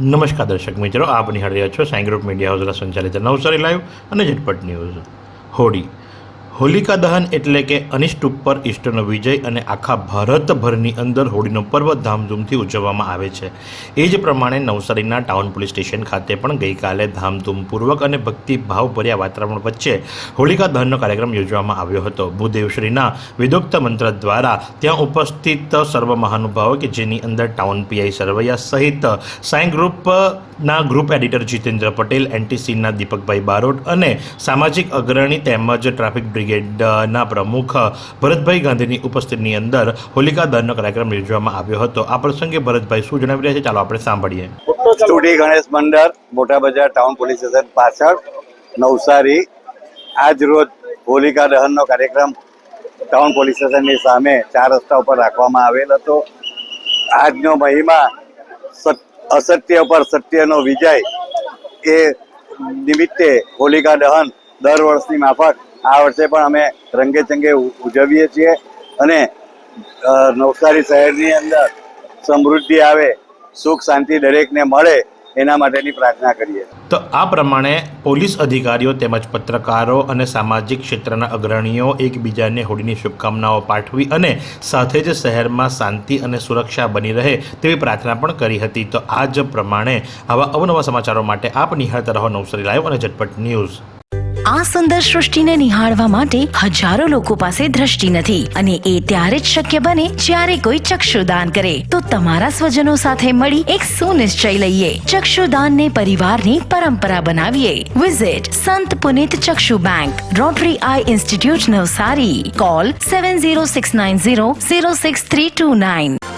નમસ્કાર દર્શક મિત્રો, આપ નિહાળી રહ્યા છો સાંઈ ગ્રુપ મીડિયા હાઉસ દ્વારા સંચાલિત નવસારી લાઈવ અને ઝટપટ ન્યૂઝ। હોલિકા દહન એટલે કે અનિષ્ટ ઉપર ઈષ્ટનો વિજય અને આખા ભારતભરની અંદર હોળીનો પર્વ ધામધૂમથી ઉજવવામાં આવે છે। એ જ પ્રમાણે નવસારીના ટાઉન પોલીસ સ્ટેશન ખાતે પણ ગઈકાલે ધામધૂમપૂર્વક અને ભક્તિભાવભર્યા વાતાવરણ વચ્ચે હોલિકા દહનનો કાર્યક્રમ યોજવામાં આવ્યો હતો। ભૂદેવશ્રીના વિદોક્ત મંત્ર દ્વારા ત્યાં ઉપસ્થિત સર્વ મહાનુભાવો કે જેની અંદર ટાઉન પીઆઈ સરવૈયા સહિત સાંઈ ગ્રુપના ગ્રુપ એડિટર જીતેન્દ્ર પટેલ, એનટીસીના દીપકભાઈ બારોટ અને સામાજિક અગ્રણી તેમજ ટ્રાફિક બ્રિગેડના પ્રમુખ ભરતભાઈ ગાંધીની ઉપસ્થિતિની અંદર હોલિકા દહનનો કાર્યક્રમ યોજવામાં આવ્યો હતો। આ પ્રસંગે ભરતભાઈ શું જણાવી રહ્યા છે, ચાલો આપણે સાંભળીએ। સ્ટુડી ગણેશ મંડળ, મોટા બજાર ટાઉન પોલીસ સ્ટેશન પાછળ, નવસારી। આજ રોજ હોલિકા દહનનો કાર્યક્રમ ટાઉન પોલીસ સ્ટેશનની સામે 4 રસ્તા ઉપર રાખવામાં આવેલ હતો। આજનો મહિમા અસત્ય પર સત્યનો વિજય એ નિમિત્તે હોલિકા દહન દર વર્ષની માફક આ વર્ષે પણ અમે રંગે ચંગે ઉજવીએ છીએ અને નવસારી શહેરની અંદર સમૃદ્ધિ આવે, સુખ શાંતિ દરેકને મળે એના માટેની પ્રાર્થના કરીએ। તો આ પ્રમાણે પોલીસ અધિકારીઓ તેમજ પત્રકારો અને સામાજિક ક્ષેત્રના અગ્રણીઓ એકબીજાને હોળીની શુભકામનાઓ પાઠવી અને સાથે જ શહેરમાં શાંતિ અને સુરક્ષા બની રહે તેવી પ્રાર્થના પણ કરી હતી। તો આ જ પ્રમાણે આવા અવનવા સમાચારો માટે આપ નિહાળતા રહો નવસારી લાઈવ અને ઝટપટ ન્યૂઝ। આ સુંદર સૃષ્ટિને નિહાળવા માટે હજારો લોકો પાસે દ્રષ્ટિ નથી અને એ ત્યારે જ શક્ય બને જ્યારે કોઈ ચક્ષુદાન કરે। તો તમારા સ્વજનો સાથે મળી એક સુનિશ્ચય લઈએ, ચક્ષુદાનને પરિવારની પરંપરા બનાવીએ। Visit Sant Punit Chakshu bank, rotary eye institute Navsari. Call 7069006329।